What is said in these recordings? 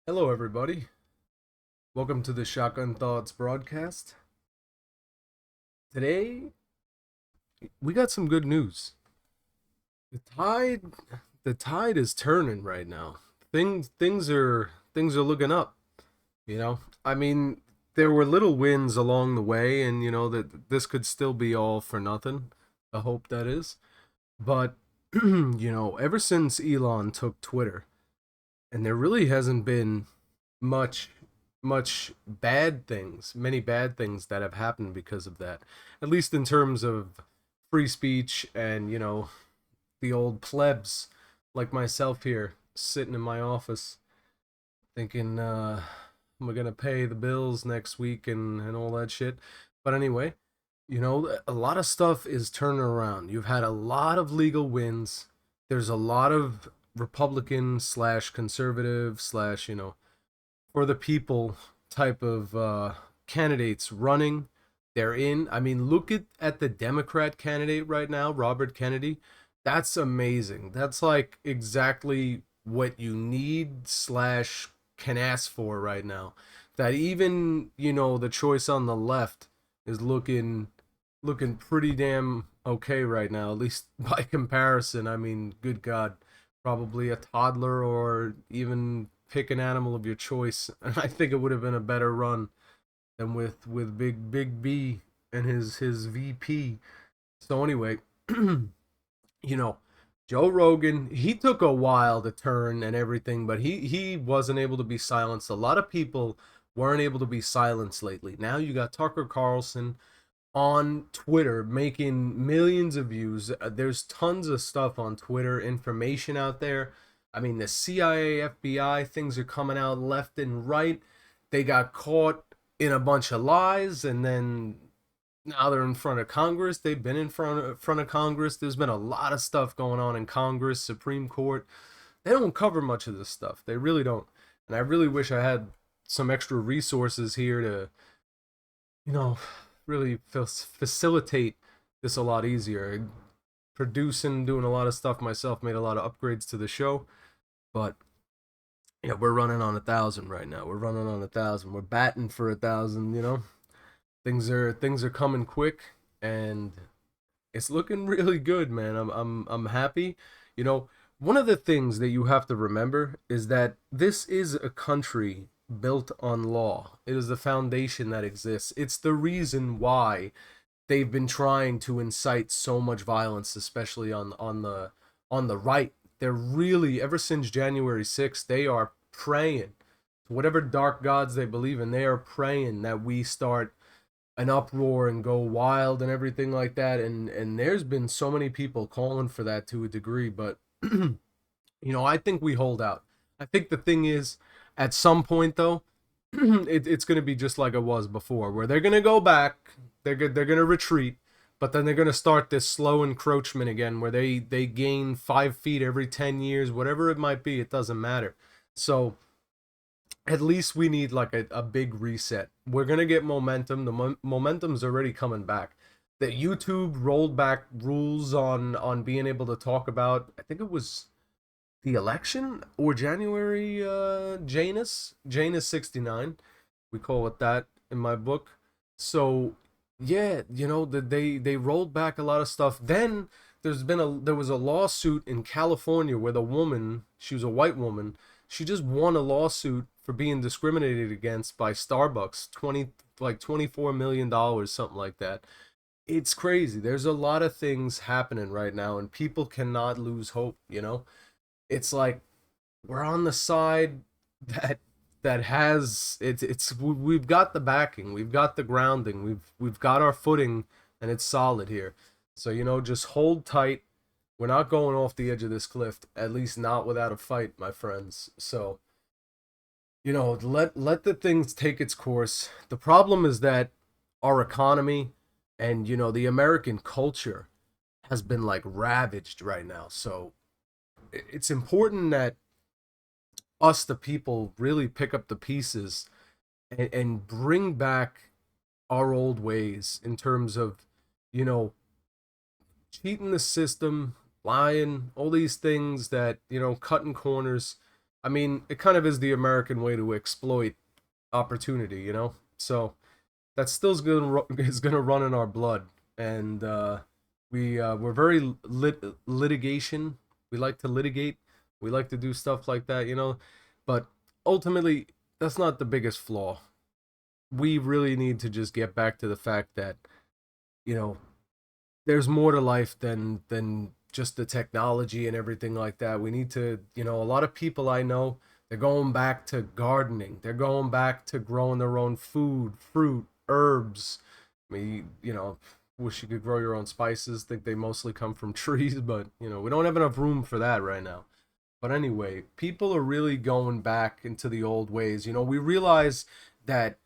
Hello, everybody. Welcome to the Shotgun Thoughts broadcast. Today, we got some good news. The tide, the tide is turning right now. Things are looking up. You know, I mean, there were little wins along the way, and that this could still be all for nothing. The hope that is, but ever since Elon took Twitter, and there really hasn't been much many bad things that have happened because of that, at least in terms of free speech and the old plebs like myself here sitting in my office thinking we're gonna pay the bills next week and all that shit. But anyway, a lot of stuff is turning around. You've had a lot of legal wins. There's a lot of Republican slash conservative slash for the people type of candidates running. They're in. I mean, look at the Democrat candidate right now, Robert Kennedy. That's amazing. That's like exactly what you need slash can ask for right now. That even the choice on the left is looking pretty damn okay right now, at least by comparison. I mean, good God, probably a toddler or even pick an animal of your choice. And I think it would have been a better run than with Big B and his VP. So anyway, you know, Joe Rogan, he took a while to turn and everything, but he wasn't able to be silenced. A lot of people weren't able to be silenced lately. Now you got Tucker Carlson on Twitter making millions of views. There's tons of stuff on Twitter, information out there. I mean, the CIA, FBI, things are coming out left and right. They got caught in a bunch of lies, and then now they're in front of Congress. They've been in front of Congress. There's been a lot of stuff going on in Congress, Supreme Court. They don't cover much of this stuff. They really don't. And I really wish I had some extra resources here to you know, really facilitate this a lot easier. Producing, doing a lot of stuff myself, made a lot of upgrades to the show, but we're running on 1,000 right now. We're running on 1,000. We're batting for 1,000. Things are coming quick, and it's looking really good, man. I'm happy. One of the things that you have to remember is that this is a country built on law. It is the foundation that exists. It's the reason why they've been trying to incite so much violence, especially on the right. They're really, ever since January 6th, they are praying to whatever dark gods they believe in. They are praying that we start an uproar and go wild and everything like that. And there's been so many people calling for that to a degree, but I think we hold out. I think the thing is, at some point though, it's going to be just like it was before, where they're going to go back, they're going to retreat, but then they're going to start this slow encroachment again, where they gain 5 feet every 10 years, whatever it might be. It doesn't matter. So at least we need like a big reset. We're gonna get momentum. The momentum's already coming back. That YouTube rolled back rules on being able to talk about. I think it was the election or January. Janus 69. We call it that in my book. So yeah, they rolled back a lot of stuff. Then there was a lawsuit in California where the woman, she was a white woman, she just won a lawsuit for being discriminated against by Starbucks, 24 million dollars, something like that. It's crazy. There's a lot of things happening right now, and people cannot lose hope. It's like we're on the side that has we've got the backing, we've got the grounding, we've got our footing, and it's solid here. So just hold tight. We're not going off the edge of this cliff, at least not without a fight, my friends. So let the things take its course. The problem is that our economy and the American culture has been like ravaged right now. So it's important that us, the people, really pick up the pieces and bring back our old ways in terms of you know cheating the system, lying, all these things that cutting corners. I mean, it kind of is the American way to exploit opportunity, you know? So that still's is gonna run in our blood, and we're very litigation. We like to litigate. We like to do stuff like that, you know. But ultimately, that's not the biggest flaw. We really need to just get back to the fact that, you know, there's more to life than just the technology and everything like that. We need to, you know, a lot of people I know, they're going back to gardening. They're going back to growing their own food, fruit, herbs. I mean, you know, wish you could grow your own spices. Think they mostly come from trees, but you know, we don't have enough room for that right now. But anyway, people are really going back into the old ways. You know, we realize that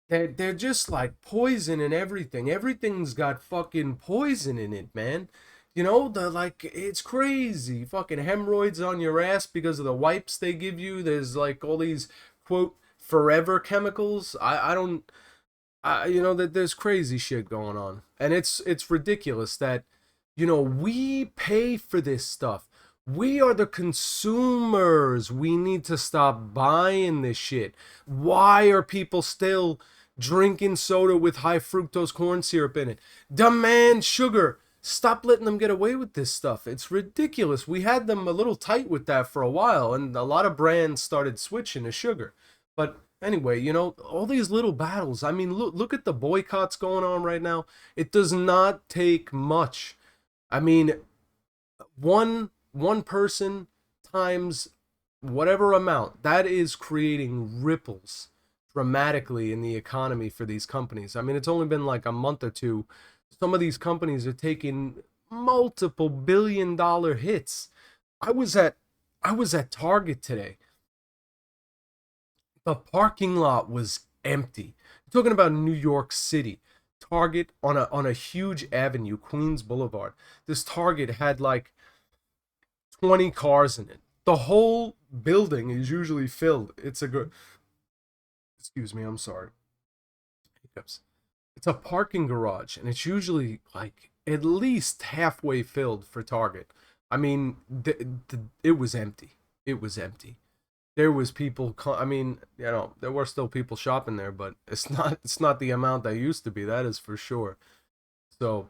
they're just like poison and everything. Everything's got fucking poison in it, man. You know, the like it's crazy. Fucking hemorrhoids on your ass because of the wipes they give you. There's like all these quote forever chemicals. I don't you know that there's crazy shit going on. And it's ridiculous that you know, we pay for this stuff. We are the consumers. We need to stop buying this shit. Why are people still drinking soda with high fructose corn syrup in it? Demand sugar. Stop letting them get away with this stuff. It's ridiculous. We had them a little tight with that for a while, and a lot of brands started switching to sugar. But anyway, you know, all these little battles. I mean, look at the boycotts going on right now. It does not take much. I mean, one person times whatever amount, that is creating ripples dramatically in the economy for these companies. I mean, it's only been like a month or two. Some of these companies are taking multiple billion-dollar hits. I was at I was at Target today. The parking lot was empty. I'm talking about New York City. Target on a huge avenue, Queens Boulevard. This Target had like 20 cars in it. The whole building is usually filled. It's a good, excuse me, I'm sorry. Hiccups. It's a parking garage, and it's usually like at least halfway filled for Target. I mean, it was empty. It was empty. There was people. I mean, you know, there were still people shopping there, but it's not the amount that used to be. That is for sure. So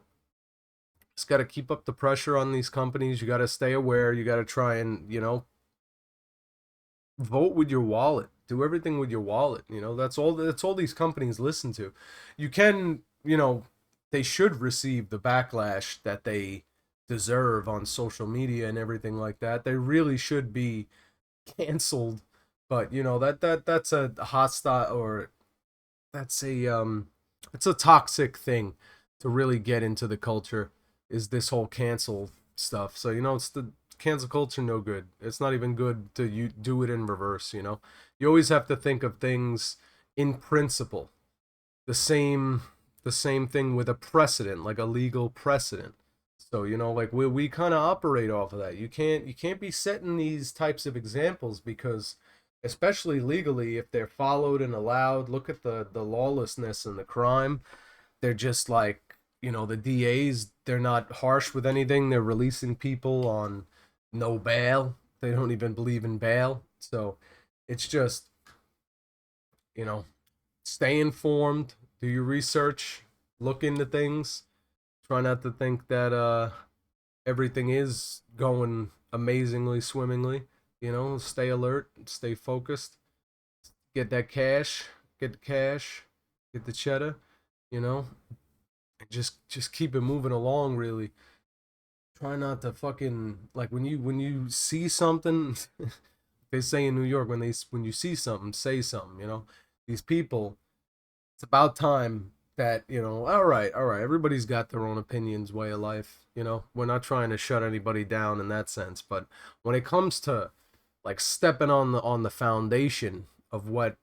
just got to keep up the pressure on these companies. You got to stay aware. You got to try and vote with your wallet. Do everything with your wallet. You know, that's all these companies listen to. You can, they should receive the backlash that they deserve on social media and everything like that. They really should be canceled. But that's a hostile, or that's a it's a toxic thing to really get into the culture, is this whole cancel stuff. So it's the cancel culture, no good. It's not even good to you do it in reverse. You always have to think of things in principle. The same thing with a precedent, like a legal precedent. So like we kind of operate off of that. You can't be setting these types of examples, because especially legally, if they're followed and allowed, look at the lawlessness and the crime. They're just like, the DAs, they're not harsh with anything. They're releasing people on no bail. They don't even believe in bail. So it's just, you know, stay informed, do your research, look into things. Try not to think that everything is going amazingly swimmingly. Stay alert, stay focused, get that cash, get the cash, get the cheddar, you know, and just keep it moving along. Really, try not to fucking, like, when you see something. They say in New York, when you see something, say something. These people, it's about time that, all right, everybody's got their own opinions, way of life. We're not trying to shut anybody down in that sense, but when it comes to like stepping on the foundation of what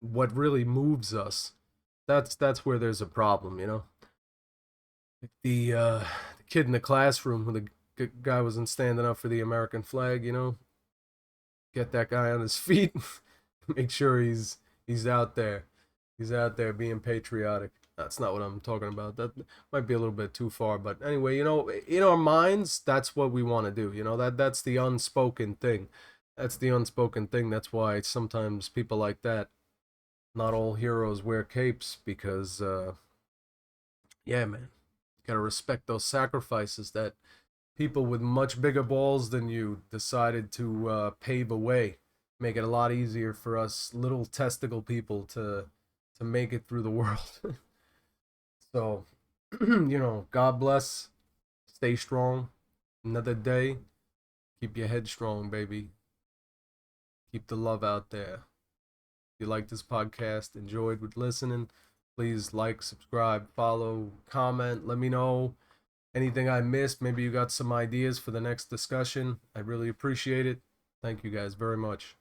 really moves us, that's where there's a problem. The kid in the classroom, when the guy wasn't standing up for the American flag. Get that guy on his feet. Make sure he's out there. He's out there being patriotic. That's not what I'm talking about. That might be a little bit too far, but anyway, in our minds, that's what we want to do. That's the unspoken thing. That's the unspoken thing. That's why sometimes people like that, not all heroes wear capes, because yeah, man, you gotta respect those sacrifices that people with much bigger balls than you decided to pave a way, make it a lot easier for us little testicle people to make it through the world. So, God bless. Stay strong. Another day. Keep your head strong, baby. Keep the love out there. If you like this podcast, enjoyed with listening, please like, subscribe, follow, comment. Let me know anything I missed. Maybe you got some ideas for the next discussion. I really appreciate it. Thank you guys very much.